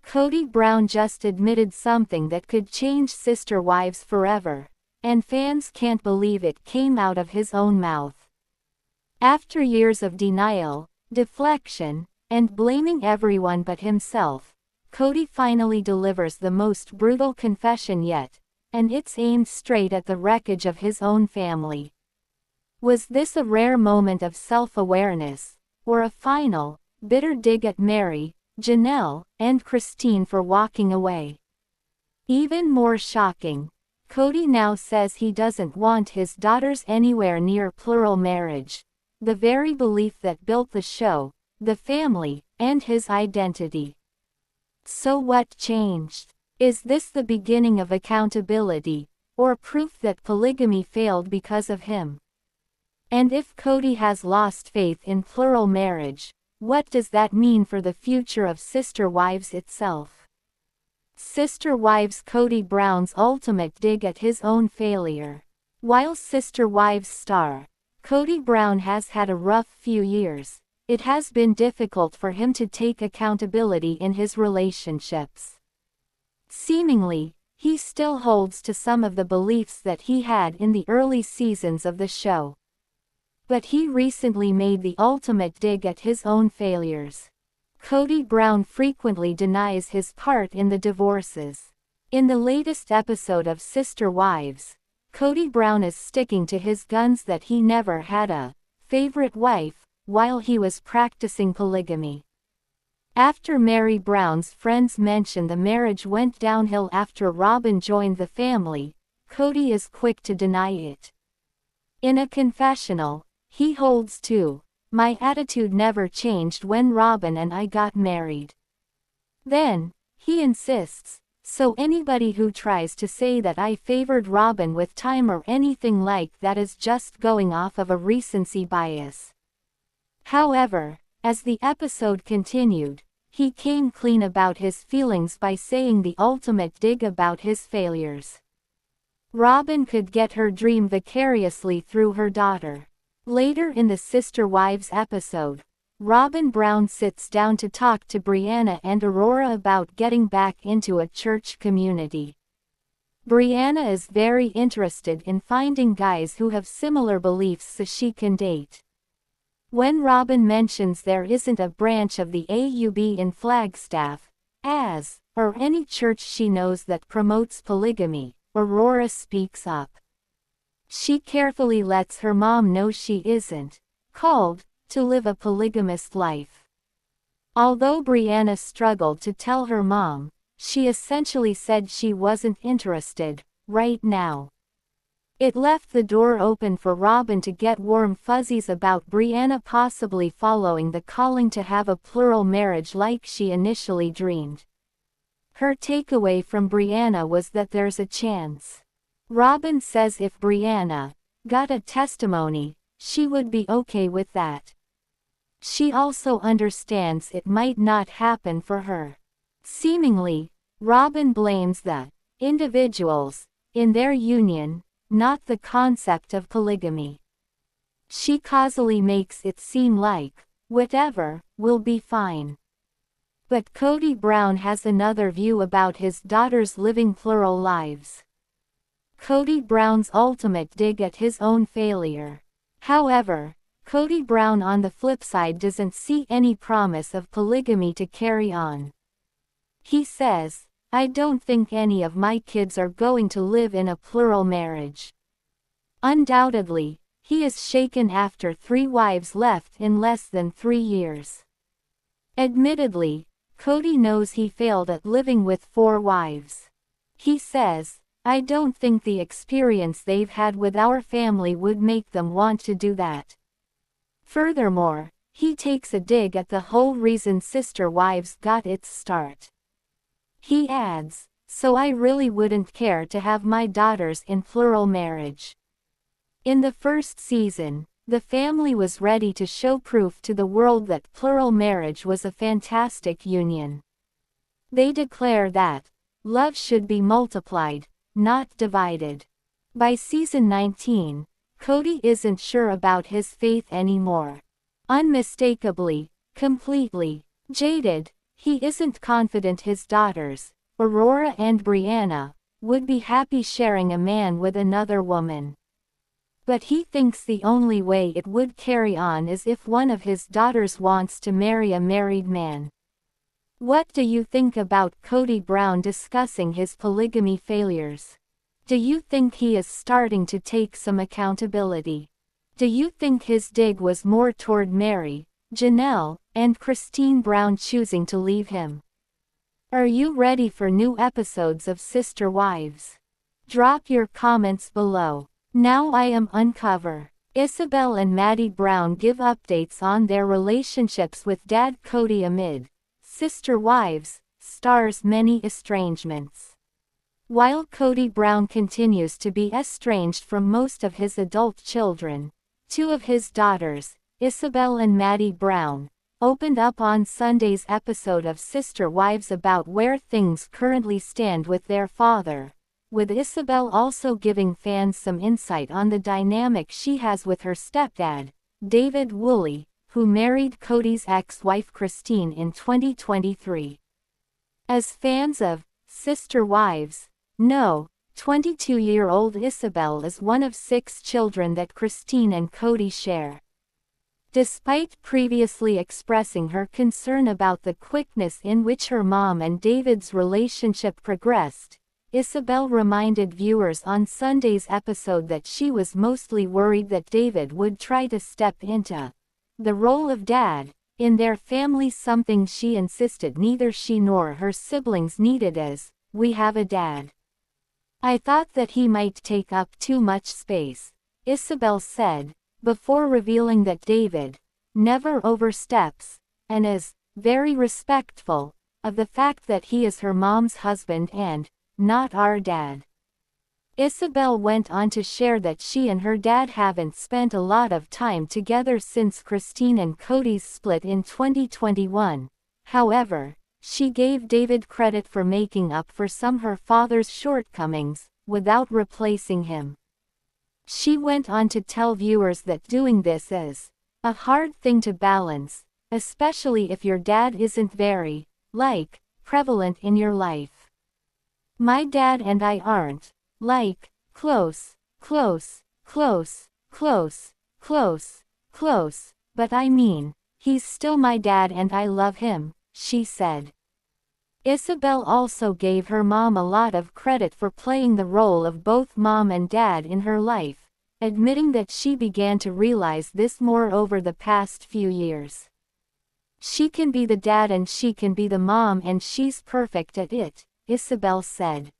Kody Brown just admitted something that could change sister wives forever, and fans can't believe it came out of his own mouth. After years of denial, deflection, and blaming everyone but himself, Kody finally delivers the most brutal confession yet, and it's aimed straight at the wreckage of his own family. Was this a rare moment of self-awareness, or a final, bitter dig at Meri, Janelle, and Christine for walking away? Even more shocking, Kody now says he doesn't want his daughters anywhere near plural marriage, the very belief that built the show, the family, and his identity. So what changed? Is this the beginning of accountability, or proof that polygamy failed because of him? And if Kody has lost faith in plural marriage, what does that mean for the future of Sister Wives itself? Sister Wives: Kody Brown's ultimate dig at his own failure. While Sister Wives star Kody Brown has had a rough few years, it has been difficult for him to take accountability in his relationships. Seemingly, he still holds to some of the beliefs that he had in the early seasons of the show. But he recently made the ultimate dig at his own failures. Kody Brown frequently denies his part in the divorces. In the latest episode of Sister Wives, Kody Brown is sticking to his guns that he never had a favorite wife while he was practicing polygamy. After Meri Brown's friends mentioned the marriage went downhill after Robyn joined the family, Kody is quick to deny it. In a confessional, he holds to, "My attitude never changed when Robyn and I got married." Then, he insists, "So anybody who tries to say that I favored Robyn with time or anything like that is just going off of a recency bias." However, as the episode continued, he came clean about his feelings by saying the ultimate dig about his failures. Robyn could get her dream vicariously through her daughter. Later in the Sister Wives episode, Robyn Brown sits down to talk to Breanna and Aurora about getting back into a church community. Breanna is very interested in finding guys who have similar beliefs so she can date. When Robyn mentions there isn't a branch of the AUB in Flagstaff, or any church she knows that promotes polygamy, Aurora speaks up. She carefully lets her mom know she isn't called to live a polygamous life. Although Breanna struggled to tell her mom, she essentially said she wasn't interested right now. It left the door open for Robyn to get warm fuzzies about Breanna possibly following the calling to have a plural marriage like she initially dreamed. Her takeaway from Breanna was that there's a chance. Robyn says if Breanna got a testimony, she would be okay with that. She also understands it might not happen for her. Seemingly, Robyn blames the individuals in their union, not the concept of polygamy. She causally makes it seem like whatever will be fine. But Kody Brown has another view about his daughters living plural lives. Kody Brown's ultimate dig at his own failure. However, Kody Brown on the flip side doesn't see any promise of polygamy to carry on. He says, "I don't think any of my kids are going to live in a plural marriage." Undoubtedly, he is shaken after 3 wives left in less than 3 years. Admittedly, Kody knows he failed at living with 4 wives. He says, "I don't think the experience they've had with our family would make them want to do that." Furthermore, he takes a dig at the whole reason Sister Wives got its start. He adds, "So I really wouldn't care to have my daughters in plural marriage." In the first season, the family was ready to show proof to the world that plural marriage was a fantastic union. They declare that love should be multiplied, not divided. By season 19, Kody isn't sure about his faith anymore. Unmistakably, completely jaded, He isn't confident his daughters, Aurora and Breanna, would be happy sharing a man with another woman. But he thinks the only way it would carry on is if one of his daughters wants to marry a married man. What do you think about Kody Brown discussing his polygamy failures? Do you think he is starting to take some accountability? Do you think his dig was more toward Meri, Janelle, and Kody Brown choosing to leave him? Are you ready for new episodes of Sister Wives? Drop your comments below. Now I am Uncover. Isabel and Maddie Brown give updates on their relationships with Dad Kody amid Sister Wives stars many estrangements. While Kody Brown continues to be estranged from most of his adult children, two of his daughters, Isabel and Maddie Brown, opened up on Sunday's episode of Sister Wives about where things currently stand with their father, with Isabel also giving fans some insight on the dynamic she has with her stepdad, David Woolley, who married Kody's ex-wife Kody in 2023. As fans of Sister Wives know, 22-year-old Isabel is one of 6 children that Kody and Kody share. Despite previously expressing her concern about the quickness in which her mom and David's relationship progressed, Isabel reminded viewers on Sunday's episode that she was mostly worried that David would try to step into the role of dad in their family, something she insisted neither she nor her siblings needed, as, "We have a dad. I thought that he might take up too much space," Isabel said, before revealing that David never oversteps and is very respectful of the fact that he is her mom's husband and not our dad. Isabel went on to share that she and her dad haven't spent a lot of time together since Kody and Kody's split in 2021. However, she gave David credit for making up for some of her father's shortcomings, without replacing him. She went on to tell viewers that doing this is a hard thing to balance, especially if your dad isn't very, prevalent in your life. "My dad and I aren't, close, but I mean, he's still my dad and I love him," she said. Isabel also gave her mom a lot of credit for playing the role of both mom and dad in her life, admitting that she began to realize this more over the past few years. "She can be the dad and she can be the mom and she's perfect at it," Isabel said.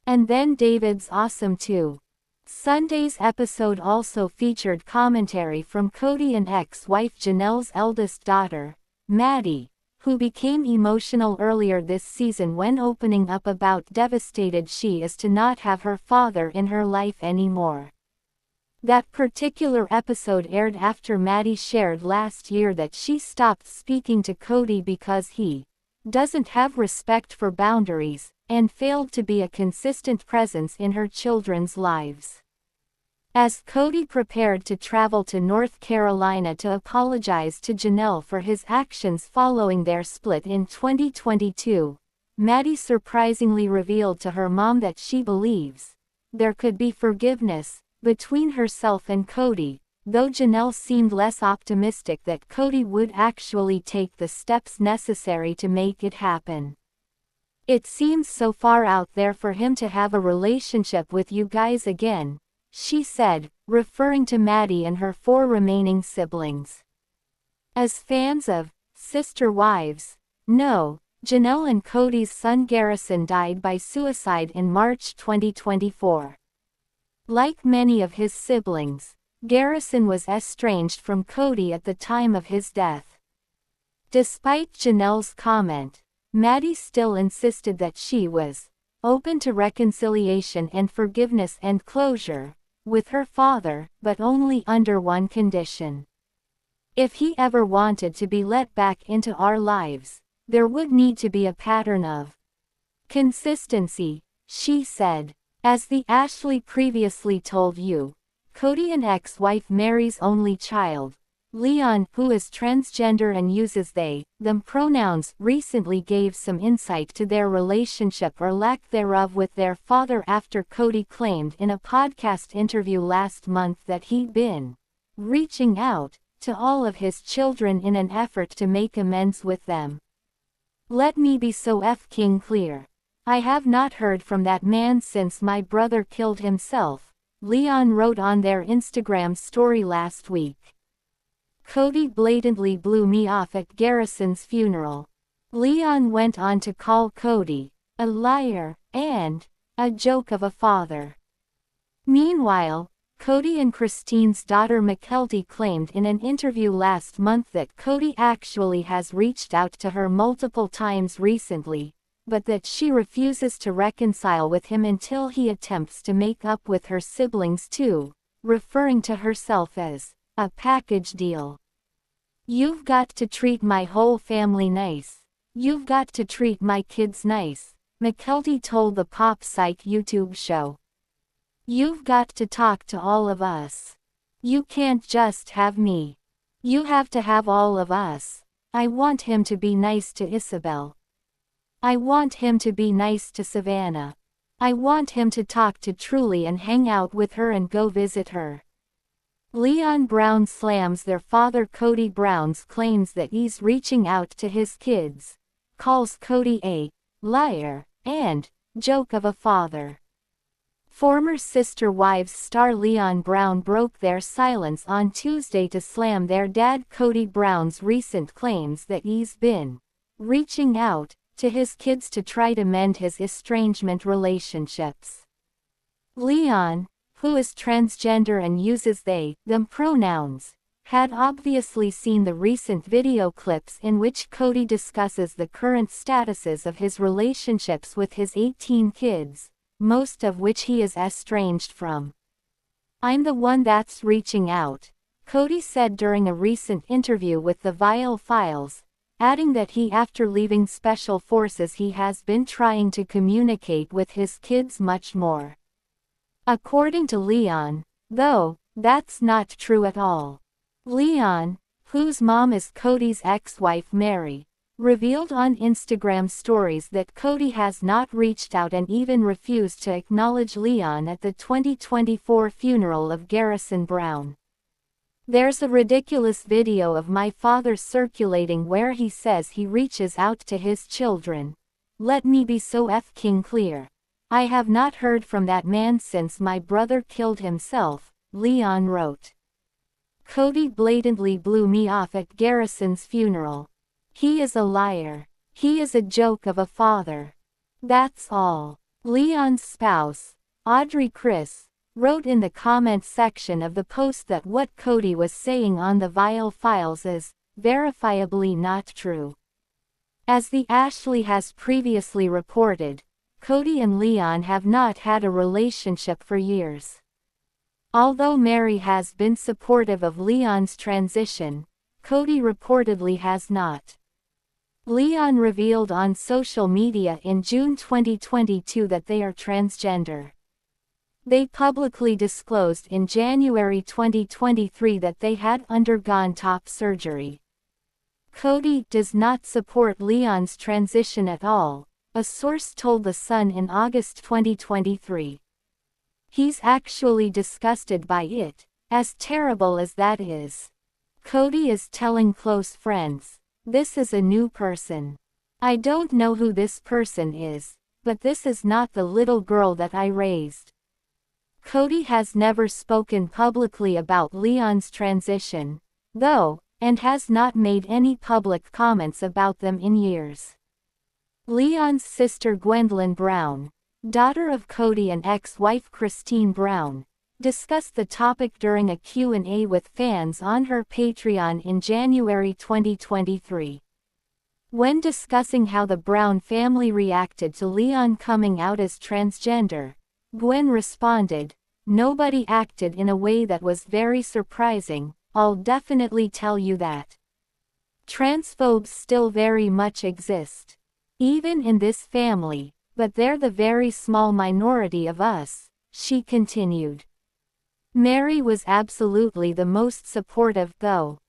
"And then David's awesome too." Sunday's episode also featured commentary from Kody and ex-wife Janelle's eldest daughter, Maddie, who became emotional earlier this season when opening up about devastated she is to not have her father in her life anymore. That particular episode aired after Maddie shared last year that she stopped speaking to Kody because he doesn't have respect for boundaries, and failed to be a consistent presence in her children's lives. As Kody prepared to travel to North Carolina to apologize to Janelle for his actions following their split in 2022, Maddie surprisingly revealed to her mom that she believes there could be forgiveness between herself and Kody, though Janelle seemed less optimistic that Kody would actually take the steps necessary to make it happen. "It seems so far out there for him to have a relationship with you guys again," she said, referring to Maddie and her 4 remaining siblings. As fans of Sister Wives know, Janelle and Kody's son Garrison died by suicide in March 2024. Like many of his siblings, Garrison was estranged from Kody at the time of his death. Despite Janelle's comment, Maddie still insisted that she was open to reconciliation and forgiveness and closure with her father, but only under one condition. If he ever wanted to be let back into our lives, there would need to be a pattern of consistency, she said. As the Ashley previously told you, Kody and ex-wife Meri's only child, Leon, who is transgender and uses they, them pronouns, recently gave some insight to their relationship or lack thereof with their father after Kody claimed in a podcast interview last month that he'd been reaching out to all of his children in an effort to make amends with them. "Let me be so f***ing clear. I have not heard from that man since my brother killed himself," Leon wrote on their Instagram story last week. "Kody blatantly blew me off at Garrison's funeral." Leon went on to call Kody a liar and a joke of a father. Meanwhile, Kody and Christine's daughter Mykelti claimed in an interview last month that Kody actually has reached out to her multiple times recently, but that she refuses to reconcile with him until he attempts to make up with her siblings too, referring to herself as a package deal. "You've got to treat my whole family nice. You've got to treat my kids nice," Mykelti told the Pop Psych YouTube show. "You've got to talk to all of us. You can't just have me. You have to have all of us. I want him to be nice to Isabel. I want him to be nice to Savannah. I want him to talk to Truly and hang out with her and go visit her." Leon Brown slams their father Kody Brown's claims that he's reaching out to his kids, calls Kody a liar and joke of a father. Former Sister Wives star Leon Brown broke their silence on Tuesday to slam their dad Kody Brown's recent claims that he's been reaching out to his kids to try to mend his estrangement relationships. Leon, who is transgender and uses they, them pronouns, had obviously seen the recent video clips in which Kody discusses the current statuses of his relationships with his 18 kids, most of which he is estranged from. "I'm the one that's reaching out," Kody said during a recent interview with the Viall Files, adding that after leaving Special Forces he has been trying to communicate with his kids much more. According to Leon, though, that's not true at all. Leon, whose mom is Kody's ex-wife Meri, revealed on Instagram stories that Kody has not reached out and even refused to acknowledge Leon at the 2024 funeral of Garrison Brown. "There's a ridiculous video of my father circulating where he says he reaches out to his children. Let me be so f***ing clear. I have not heard from that man since my brother killed himself," Leon wrote. "Kody blatantly blew me off at Garrison's funeral. He is a liar. He is a joke of a father. That's all." Leon's spouse, Audrey Chris, wrote in the comment section of the post that what Kody was saying on the Viall Files is verifiably not true. As the Ashley has previously reported, Kody and Leon have not had a relationship for years. Although Meri has been supportive of Leon's transition, Kody reportedly has not. Leon revealed on social media in June 2022 that they are transgender. They publicly disclosed in January 2023 that they had undergone top surgery. Kody does not support Leon's transition at all, a source told The Sun in August 2023. He's actually disgusted by it, as terrible as that is. Kody is telling close friends, "This is a new person. I don't know who this person is, but this is not the little girl that I raised." Kody has never spoken publicly about Leon's transition, though, and has not made any public comments about them in years. Leon's sister Gwendolyn Brown, daughter of Kody and ex-wife Christine Brown, discussed the topic during a Q&A with fans on her Patreon in January 2023. When discussing how the Brown family reacted to Leon coming out as transgender, Gwen responded, "Nobody acted in a way that was very surprising, I'll definitely tell you that. Transphobes still very much exist. Even in this family, but they're the very small minority of us," she continued. Meri was absolutely the most supportive though.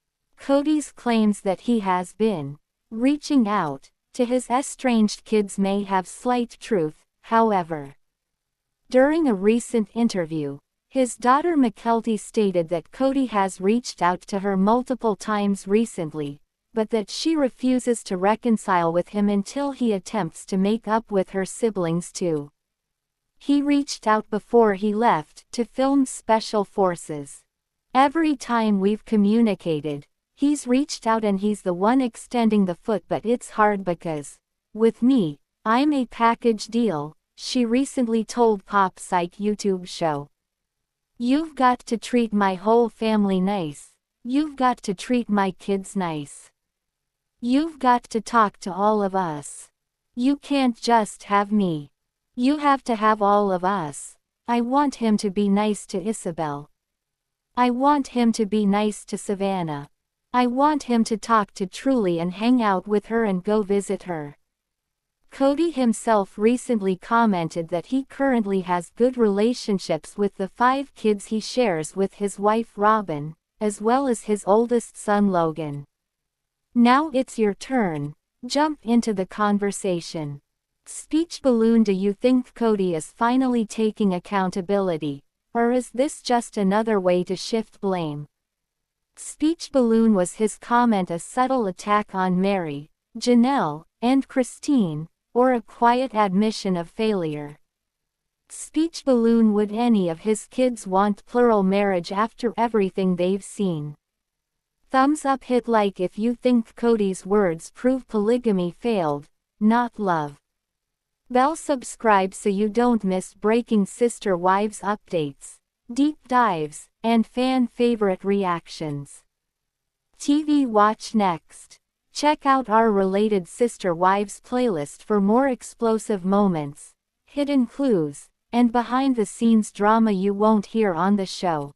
Kody's claims that he has been reaching out to his estranged kids may have slight truth, however. During a recent interview, his daughter Mykelti stated that Kody has reached out to her multiple times recently, but that she refuses to reconcile with him until he attempts to make up with her siblings too. He reached out before he left to film Special Forces. Every time we've communicated, he's reached out and he's the one extending the foot, but it's hard because, with me, I'm a package deal, she recently told Pop Psych YouTube show. You've got to treat my whole family nice. You've got to treat my kids nice. You've got to talk to all of us. You can't just have me. You have to have all of us. I want him to be nice to Isabel. I want him to be nice to Savannah. I want him to talk to Truly and hang out with her and go visit her. Kody himself recently commented that he currently has good relationships with the 5 kids he shares with his wife Robyn, as well as his oldest son Logan. Now it's your turn. Jump into the conversation. Speech balloon. Do you think Kody is finally taking accountability, or is this just another way to shift blame? Speech balloon. Was his comment a subtle attack on Meri, Janelle, and Christine, or a quiet admission of failure? Speech balloon. Would any of his kids want plural marriage after everything they've seen? Thumbs up. Hit like if you think Kody's words prove polygamy failed, not love. Bell. Subscribe so you don't miss breaking sister wives updates, deep dives, and fan favorite reactions. TV watch next. Check out our related sister wives playlist for more explosive moments, hidden clues, and behind the scenes drama you won't hear on the show.